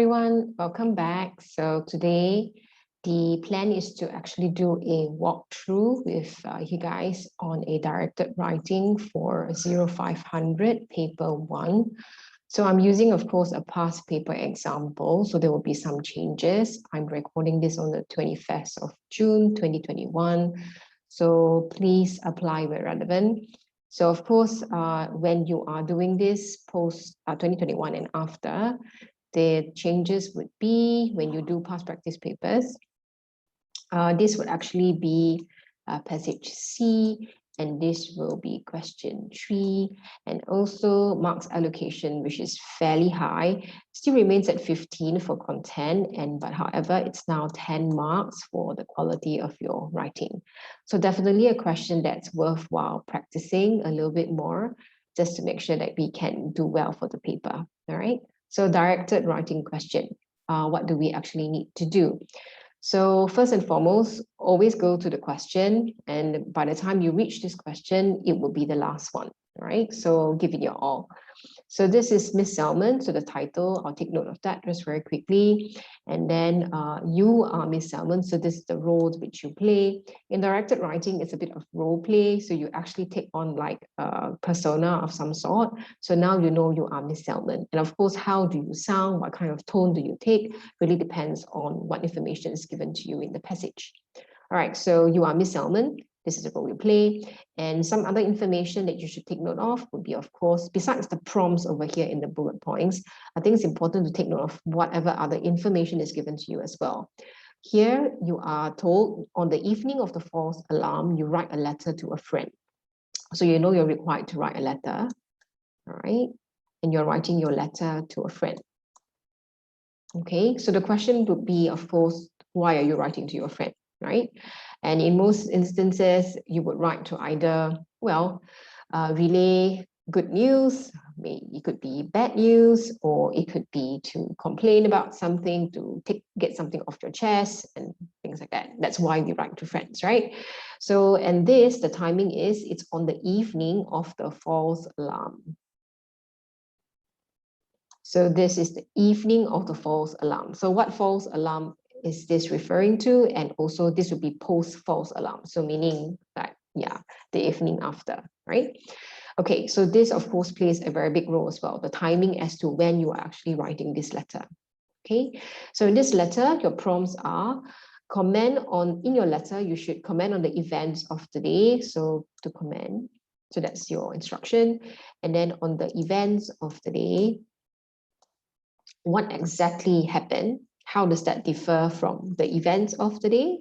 everyone, welcome back. So today the plan is to actually do a walkthrough with you guys on a directed writing for 0500 paper 1. So I'm using, of course, a past paper example, so there will be some changes. I'm recording this on the 21st of June 2021, so please apply where relevant. So of course, when you are doing this post 2021 and after, the changes would be when you do past practice papers. This would actually be passage C, and this will be question 3, and also marks allocation, which is fairly high, still remains at 15 for content, but however, it's now 10 marks for the quality of your writing. So definitely a question that's worthwhile practicing a little bit more, just to make sure that we can do well for the paper, all right? So directed writing question, what do we actually need to do? So first and foremost, always go to the question, and by the time you reach this question, it will be the last one, right? So give it your all. So this is Miss Salmon, so the title, I'll take note of that just very quickly. And then you are Miss Salmon, so this is the role which you play. In directed writing, it's a bit of role play, so you actually take on like a persona of some sort. So now you know you are Miss Salmon. And of course, how do you sound, what kind of tone do you take, really depends on what information is given to you in the passage. All right, so you are Miss Salmon. This is the role you play. And some other information that you should take note of would be, of course, besides the prompts over here in the bullet points, I think it's important to take note of whatever other information is given to you as well. Here, you are told on the evening of the false alarm, you write a letter to a friend. So you know you're required to write a letter, all right? And you're writing your letter to a friend. Okay, so the question would be, of course, why are you writing to your friend, right? And in most instances, you would write to either, well, relay good news, maybe it could be bad news, or it could be to complain about something, to get something off your chest and things like that. That's why we write to friends, right? So, and this, the timing is, it's on the evening of the false alarm. So this is the evening of the false alarm. So what false alarm is this referring to? And also this would be post false alarm. So meaning that, yeah, the evening after, right? Okay, so this of course plays a very big role as well, the timing as to when you are actually writing this letter. Okay, so in this letter, your prompts are comment on, in your letter, you should comment on the events of the day. So to comment, so that's your instruction. And then on the events of the day, what exactly happened? How does that differ from the events of the day,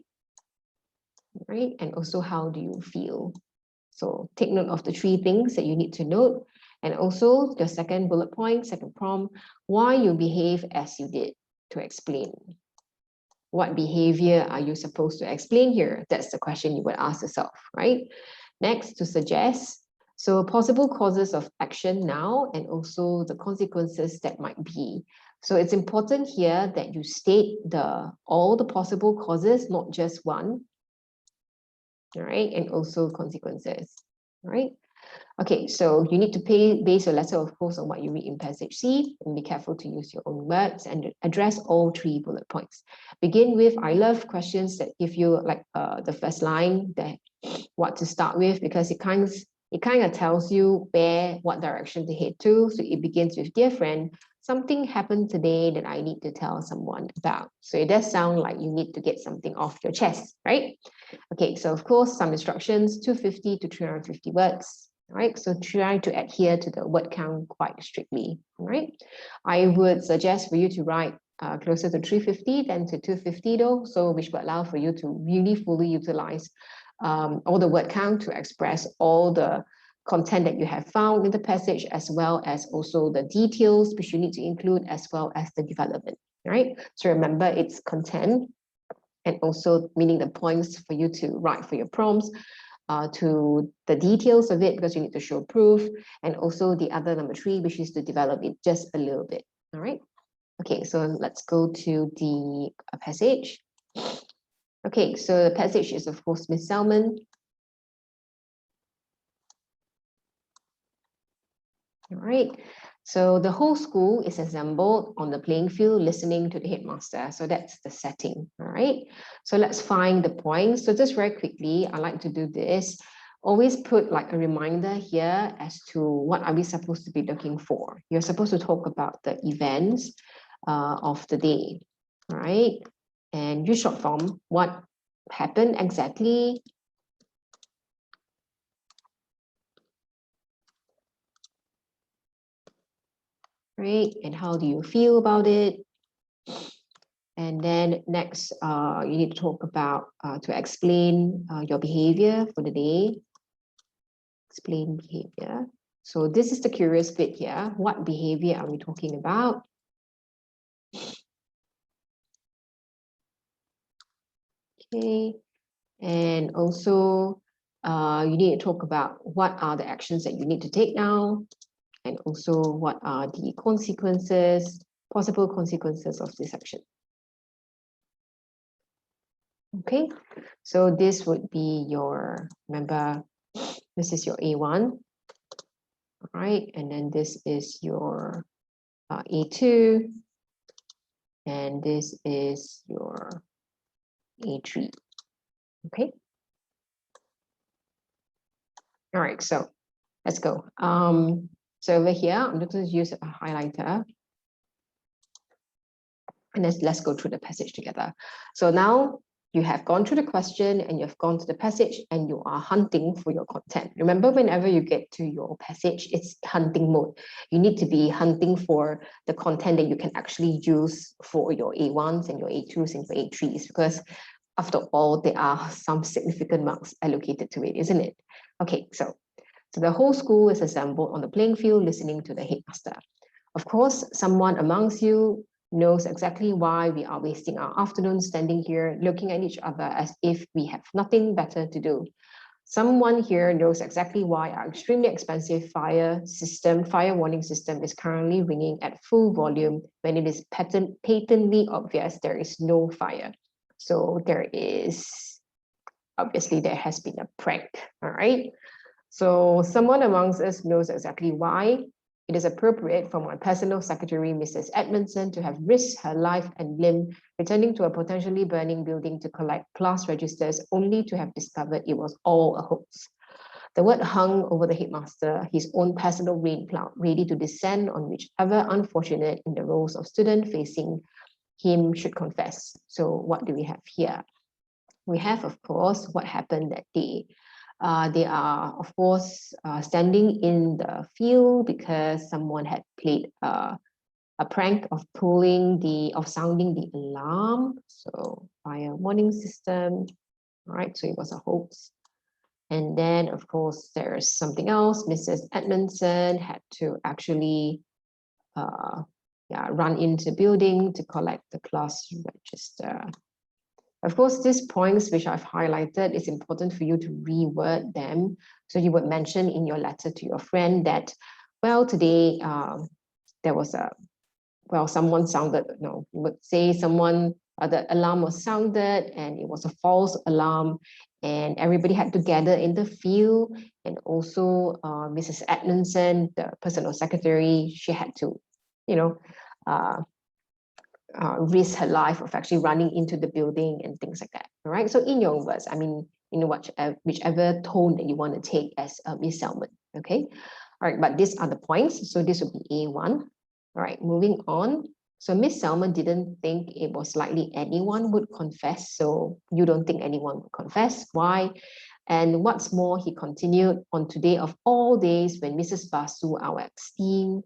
right? And also, how do you feel? So take note of the 3 things that you need to note. And also the second bullet point, second prompt, why you behave as you did, to explain. What behavior are you supposed to explain here? That's the question you would ask yourself, right? Next, to suggest. So possible causes of action now, and also the consequences that might be. So it's important here that you state all the possible causes, not just one, all right, and also consequences, right? Okay, so you need to base your letter, of course, on what you read in passage C, and be careful to use your own words and address all 3 bullet points. Begin with, I love questions that give you like the first line, that what to start with, because it kind of tells you what direction to head to. So it begins with, dear friend, something happened today that I need to tell someone about. So it does sound like you need to get something off your chest, right? Okay, so of course, some instructions, 250 to 350 words. Right, so try to adhere to the word count quite strictly. Right, I would suggest for you to write closer to 350 than to 250 though, so which would allow for you to really fully utilize all the word count to express all the content that you have found in the passage, as well as also the details which you need to include, as well as the development. Right, so remember, it's content and also meaning the points for you to write for your prompts. To the details of it, because you need to show proof, and also the other number 3, which is to develop it just a little bit. All right. Okay, so let's go to the passage. Okay, so the passage is, of course, Miss Salmon. All right. So the whole school is assembled on the playing field listening to the headmaster. So that's the setting, all right? So let's find the points. So just very quickly, I like to do this. Always put like a reminder here as to what are we supposed to be looking for. You're supposed to talk about the events of the day, all right? And use short form, what happened exactly, right? And how do you feel about it? And then next, you need to talk about, to explain your behavior for the day. Explain behavior. So this is the curious bit here. What behavior are we talking about? Okay. And also, you need to talk about what are the actions that you need to take now, and also what are the consequences, possible consequences of this action. Okay, so this would be your, remember, this is your A1, all right, and then this is your A2, and this is your A3, okay? All right, so let's go. So over here, I'm just going to use a highlighter, and let's go through the passage together. So now you have gone through the question and you've gone to the passage and you are hunting for your content. Remember, whenever you get to your passage, it's hunting mode. You need to be hunting for the content that you can actually use for your A1s and your A2s and your A3s, because after all, there are some significant marks allocated to it, isn't it? Okay, so the whole school is assembled on the playing field listening to the headmaster. Of course, someone amongst you knows exactly why we are wasting our afternoon standing here looking at each other as if we have nothing better to do. Someone here knows exactly why our extremely expensive fire warning system is currently ringing at full volume when it is patently obvious there is no fire. So obviously there has been a prank, all right? So someone amongst us knows exactly why it is appropriate for my personal secretary, Mrs. Edmondson, to have risked her life and limb returning to a potentially burning building to collect class registers, only to have discovered it was all a hoax. The word hung over the headmaster, his own personal rain cloud, ready to descend on whichever unfortunate in the rows of students facing him should confess. So what do we have here? We have, of course, what happened that day. They are, of course, standing in the field because someone had played a prank of sounding the alarm. So fire warning system, right? So it was a hoax. And then, of course, there's something else. Mrs. Edmondson had to actually run into the building to collect the class register. Of course, these points which I've highlighted, it's important for you to reword them. So you would mention in your letter to your friend that, well, today there was someone sounded, you would say the alarm was sounded and it was a false alarm and everybody had to gather in the field. And also Mrs. Edmondson, the personal secretary, she had to, risk her life of actually running into the building and things like that. All right. So in your own words, I mean, whichever tone that you want to take as Miss Salmon. Okay. All right. But these are the points. So this would be A1. All right. Moving on. So Miss Salmon didn't think it was likely anyone would confess. So you don't think anyone would confess. Why? And what's more, he continued, on today of all days when Mrs. Basu, our esteemed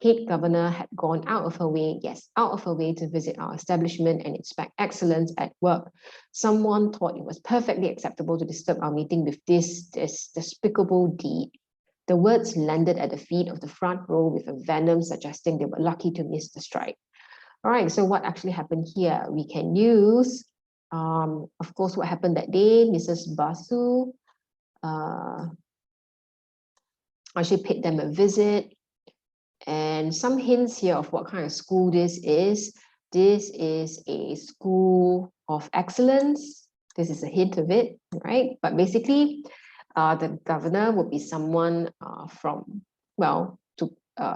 head governor, had gone out of her way to visit our establishment and inspect excellence at work, someone thought it was perfectly acceptable to disturb our meeting with this despicable deed. The words landed at the feet of the front row with a venom suggesting they were lucky to miss the strike. All right, so what actually happened here? We can use, of course, what happened that day. Mrs. Basu actually paid them a visit. And some hints here of what kind of school this is. This is a school of excellence. This is a hint of it, right? But basically, the governor would be someone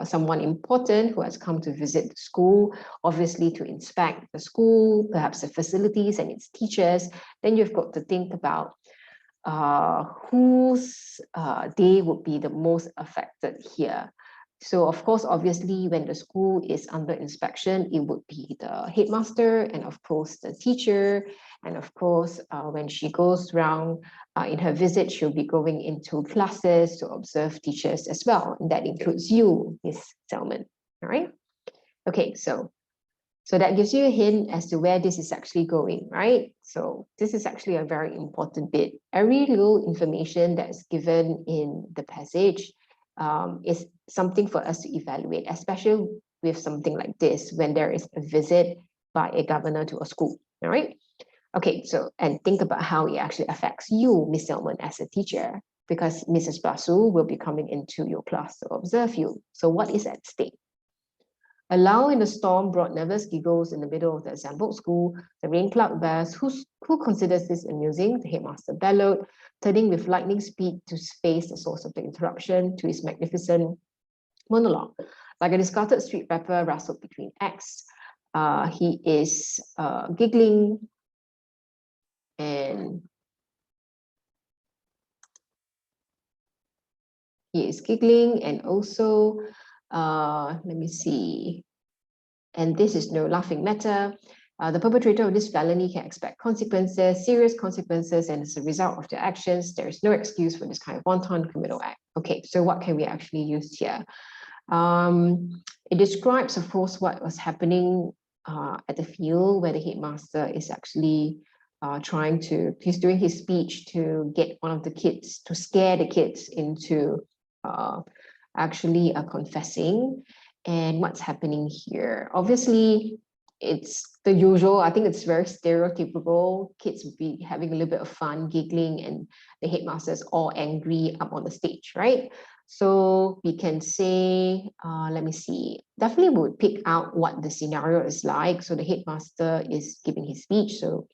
someone important who has come to visit the school, obviously to inspect the school, perhaps the facilities and its teachers. Then you've got to think about whose day would be the most affected here. So of course, obviously, when the school is under inspection, it would be the headmaster and of course the teacher. And of course, when she goes around in her visit, she'll be going into classes to observe teachers as well. And that includes you, Miss Salmon. All right. Okay, so that gives you a hint as to where this is actually going, right? So this is actually a very important bit. Every little information that is given in the passage is something for us to evaluate, especially with something like this, when there is a visit by a governor to a school, all right? Okay, so, and think about how it actually affects you, Miss Salmon, as a teacher, because Mrs. Basu will be coming into your class to observe you. So what is at stake? A lull in the storm brought nervous giggles in the middle of the assembled school. The rain cloud bears, who considers this amusing? The headmaster bellowed, turning with lightning speed to face the source of the interruption to his magnificent monologue. Like a discarded street rapper rustled between acts, he is giggling and also let me see. And this is no laughing matter. The perpetrator of this felony can expect consequences, serious consequences, and as a result of their actions, there is no excuse for this kind of wanton criminal act. Okay, so what can we actually use here? It describes, of course, what was happening at the field where the headmaster is actually he's doing his speech to get one of the kids, to scare the kids into actually confessing. And what's happening here? Obviously, it's the usual. I think it's very stereotypical. Kids would be having a little bit of fun, giggling, and the headmaster is all angry up on the stage, right? So we can say, let me see, definitely would pick out what the scenario is like. So the headmaster is giving his speech. So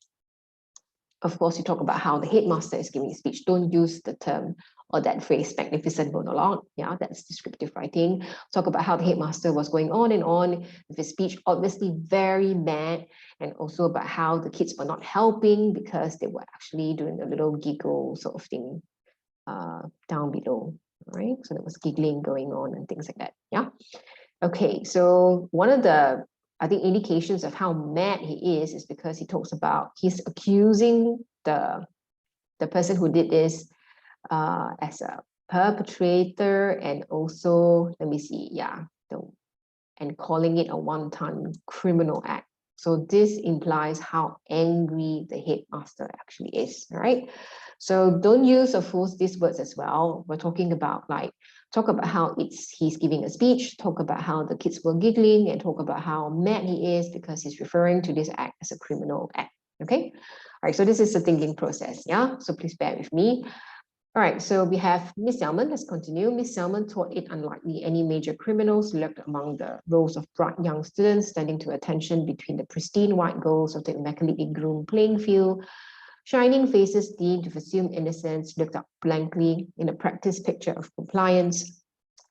of course, you talk about how the headmaster is giving his speech. Don't use the term or that phrase, magnificent monologue. Yeah, that's descriptive writing. Talk about how the headmaster was going on and on with his speech, obviously very mad, and also about how the kids were not helping because they were actually doing a little giggle sort of thing down below, right? So there was giggling going on and things like that. Yeah. Okay, so one of the, I think, indications of how mad he is because he talks about, he's accusing the person who did this as a perpetrator, and also, let me see, yeah, and calling it a one-time criminal act. So this implies how angry the headmaster actually is, right? So don't use, of course, these words as well. We're talking about talk about how he's giving a speech, talk about how the kids were giggling, and talk about how mad he is because he's referring to this act as a criminal act, okay? All right, so this is the thinking process, yeah? So please bear with me. All right, so we have Miss Salmon. Let's continue. Miss Salmon thought it unlikely any major criminals lurked among the rows of bright young students standing to attention between the pristine white goals of the immaculately groomed playing field. Shining faces deemed to assume innocence looked up blankly in a practice picture of compliance.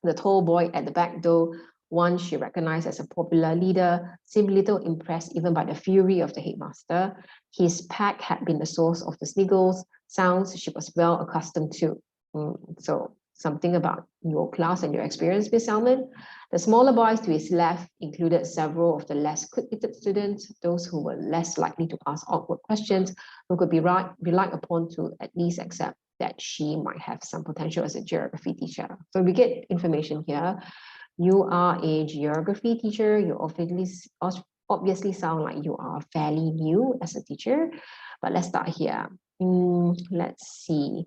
The tall boy at the back door, one she recognized as a popular leader, seemed little impressed even by the fury of the headmaster. His pack had been the source of the sniggles, sounds she was well accustomed to. So something about your class and your experience, Miss Salmon. The smaller boys to his left included several of the less quick-witted students, those who were less likely to ask awkward questions, who could be relied upon to at least accept that she might have some potential as a geography teacher. So we get information here. You are a geography teacher. You obviously sound like you are fairly new as a teacher, but let's start here. Let's see.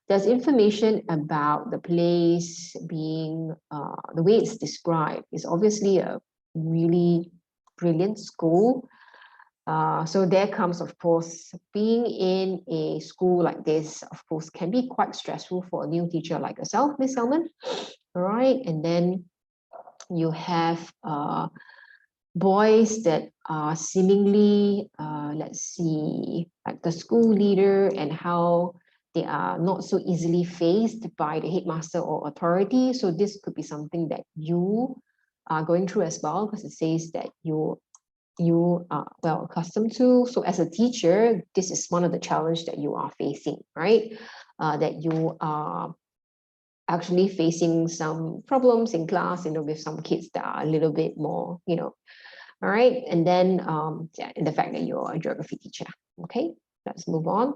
There's information about the place being, the way it's described is obviously a really brilliant school. So there comes, of course, being in a school like this, of course, can be quite stressful for a new teacher like yourself, Miss Salmon. All right, and then you have boys that are seemingly, let's see, like the school leader and how they are not so easily faced by the headmaster or authority. So this could be something that you are going through as well, because it says that you are well accustomed to. So as a teacher, this is one of the challenges that you are facing, right? That you are actually facing some problems in class, with some kids that are a little bit more, all right. And then, and the fact that you're a geography teacher. Okay, let's move on.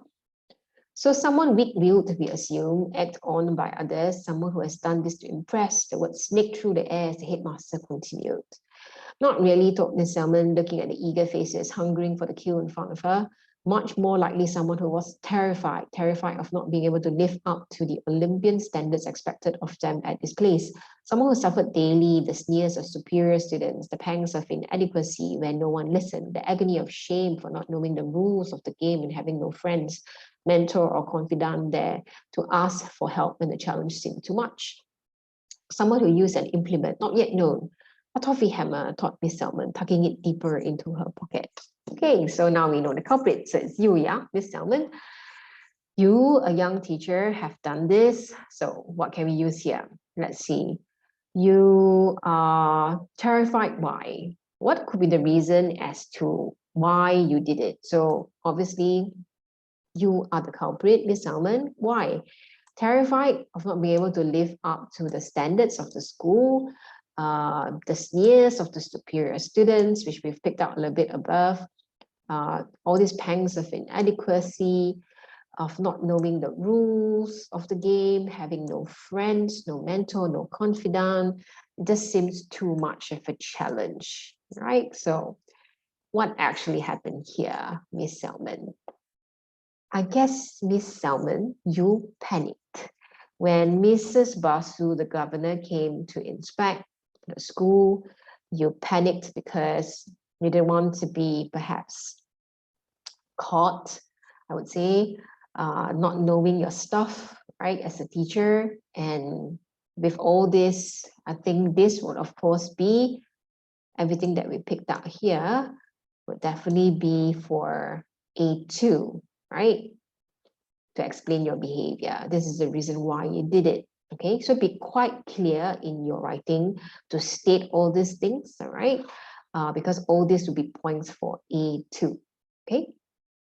So someone weak-willed, we assume, act on by others, someone who has done this to impress. The word snake through the air as the headmaster continued. Not really, thought Miss Salmon, looking at the eager faces hungering for the kill in front of her. Much more likely someone who was terrified of not being able to live up to the Olympian standards expected of them at this place. Someone who suffered daily the sneers of superior students, the pangs of inadequacy when no one listened, the agony of shame for not knowing the rules of the game and having no friends, mentor or confidant there to ask for help when the challenge seemed too much. Someone who used an implement not yet known, a toffee hammer, thought Miss Salmon, tucking it deeper into her pocket. Okay, so now we know the culprit. So it's you, yeah, Miss Salmon. You, a young teacher, have done this. So what can we use here? Let's see. You are terrified. Why? What could be the reason as to why you did it? So obviously, you are the culprit, Miss Salmon. Why? Terrified of not being able to live up to the standards of the school, the sneers of the superior students, which we've picked out a little bit above, all these pangs of inadequacy, of not knowing the rules of the game, having no friends, no mentor, no confidant. It just seems too much of a challenge, right? So what actually happened here, Miss Salmon? I guess, Miss Salmon, you panicked. When Mrs. Basu, the governor, came to inspect the school, you panicked because you didn't want to be perhaps caught, I would say, not knowing your stuff, right, as a teacher. And with all this, I think this would, of course, be everything that we picked out here would definitely be for A2, right? To explain your behavior. This is the reason why you did it. Okay, so be quite clear in your writing to state all these things, all right? Because all this will be points for A2. Okay,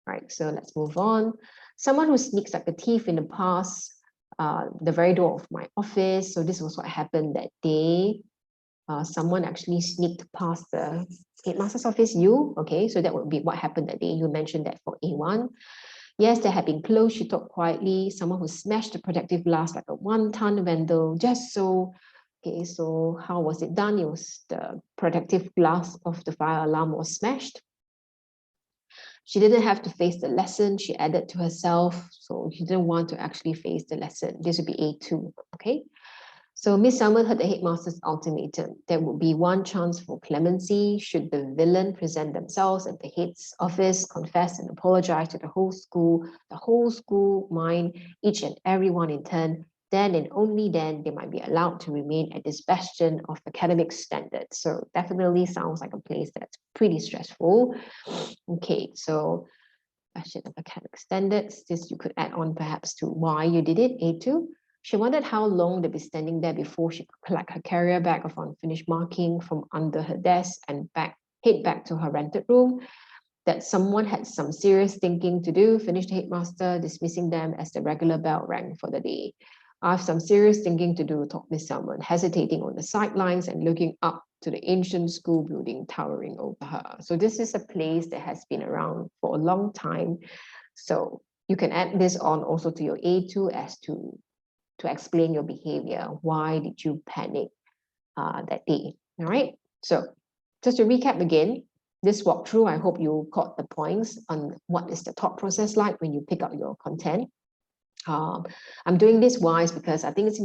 all right, so let's move on. Someone who sneaks like a thief in the past, the very door of my office. So this was what happened that day. Someone actually sneaked past the headmaster's office. You, okay, so that would be what happened that day. You mentioned that for A1. Yes, they had been closed, she thought quietly. Someone who smashed the protective glass like a one-ton vandal, just so. Okay, so how was it done? It was the protective glass of the fire alarm was smashed. She didn't have to face the lesson, she added to herself. So she didn't want to actually face the lesson. This would be A2, okay? So Miss Salmon heard the headmaster's ultimatum. There would be one chance for clemency should the villain present themselves at the head's office, confess and apologize to the whole school mind, each and every one in turn. Then and only then they might be allowed to remain at this bastion of academic standards. So definitely sounds like a place that's pretty stressful. Okay, so bastion of academic standards. This you could add on perhaps to why you did it, A2. She wondered how long they'd be standing there before she could collect her carrier bag of unfinished marking from under her desk and head back to her rented room. That someone had some serious thinking to do, finished the headmaster, dismissing them as the regular bell rang for the day. I have some serious thinking to do, thought Miss Salmon, hesitating on the sidelines and looking up to the ancient school building towering over her. So this is a place that has been around for a long time. So you can add this on also to your A2 as to explain your behavior. Why did you panic that day? All right. So just to recap again, this walkthrough, I hope you caught the points on what is the thought process like when you pick out your content. I'm doing this wise because I think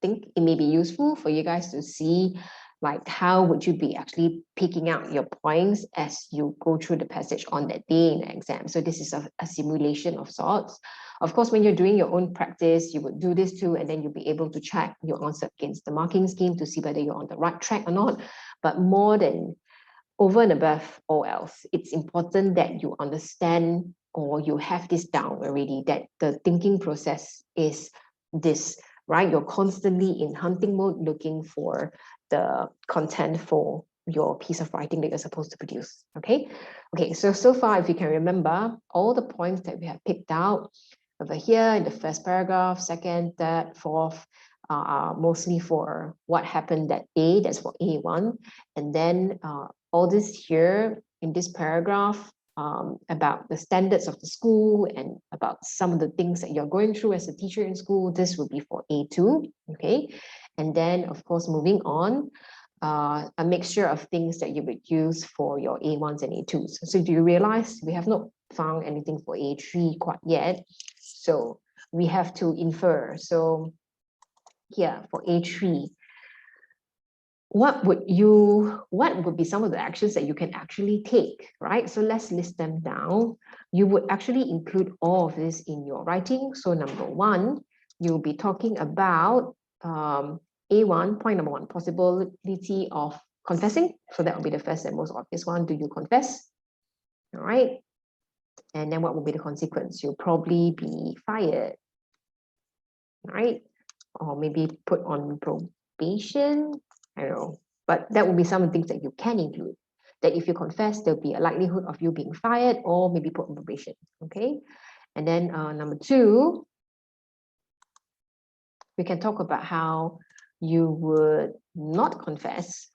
it may be useful for you guys to see like how would you be actually picking out your points as you go through the passage on that day in the exam. So this is a simulation of sorts. Of course, when you're doing your own practice, you would do this too, and then you'll be able to check your answer against the marking scheme to see whether you're on the right track or not. But more than over and above all else, it's important that you understand or you have this down already, that the thinking process is this, right? You're constantly in hunting mode looking for the content for your piece of writing that you're supposed to produce, okay? Okay, so far, if you can remember, all the points that we have picked out over here in the first paragraph, second, third, fourth, are mostly for what happened that day, that's for A1. And then all this here in this paragraph about the standards of the school and about some of the things that you're going through as a teacher in school, this would be for A2, okay? And then, of course, moving on, a mixture of things that you would use for your A1s and A2s. So do you realize we have not found anything for A3 quite yet? So we have to infer. So here for A3, what would be some of the actions that you can actually take, right? So let's list them down. You would actually include all of this in your writing. So number one, you'll be talking about A1, point number one, possibility of confessing. So that will be the first and most obvious one. Do you confess? All right. And then what will be the consequence? You'll probably be fired, right? Or maybe put on probation. I don't know, but that will be some of the things that you can include. That if you confess, there'll be a likelihood of you being fired or maybe put on probation, okay? And then number two, we can talk about how you would not confess,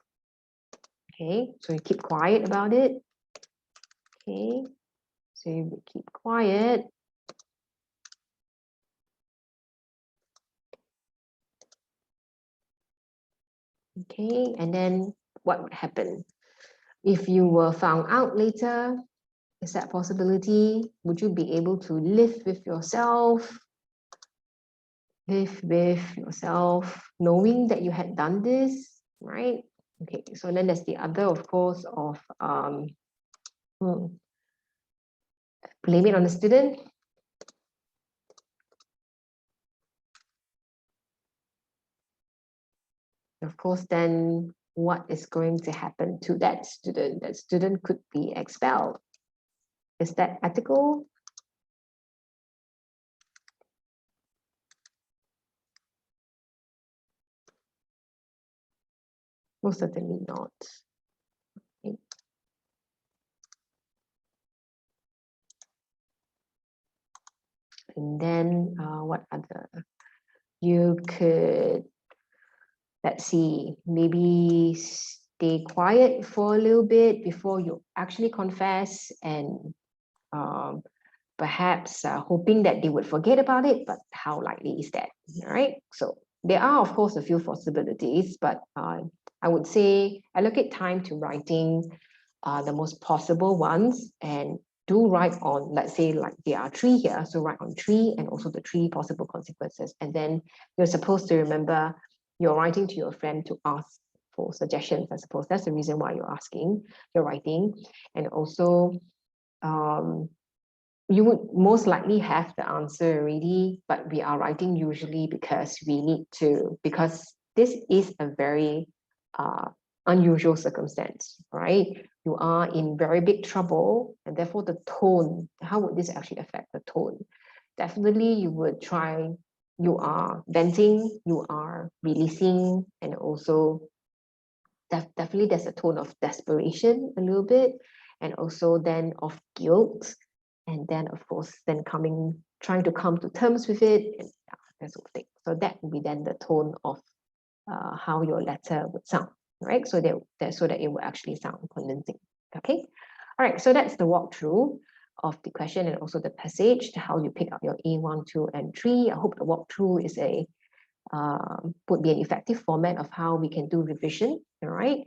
okay? So you keep quiet about it, okay? So you would keep quiet. Okay, and then what would happen? If you were found out later, is that possibility? Would you be able to live with yourself? Live with yourself, knowing that you had done this, right? Okay, so then there's the other, of course, of blame it on the student. Of course, then what is going to happen to that student? That student could be expelled. Is that ethical? Most certainly not. Okay. And then what other? You could, let's see, maybe stay quiet for a little bit before you actually confess, and perhaps hoping that they would forget about it, but how likely is that, all right? So there are, of course, a few possibilities, but I would say allocate time to writing the most possible ones, and do write on, let's say, like there are three here, so write on three and also the three possible consequences. And then you're supposed to remember you're writing to your friend to ask for suggestions. I suppose that's the reason why you're writing. And also you would most likely have the answer already, but we are writing usually because we need to, because this is a very unusual circumstance, right? You are in very big trouble, and therefore the tone, how would this actually affect the tone? Definitely you would try, you are venting, you are releasing, and also definitely there's a tone of desperation a little bit, and also then of guilt, and then of course then trying to come to terms with it, and that sort of thing. So that would be then the tone of how your letter would sound, right? So that it will actually sound convincing. Okay, all right. So that's the walkthrough of the question and also the passage, how you pick up your A1, 2, and 3. I hope the walkthrough is would be an effective format of how we can do revision, all right?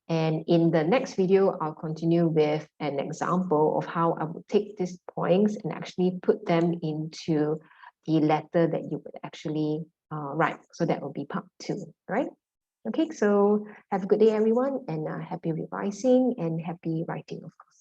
And in the next video, I'll continue with an example of how I would take these points and actually put them into the letter that you would actually write. So that will be part 2, right? Okay, so have a good day, everyone, and happy revising and happy writing, of course.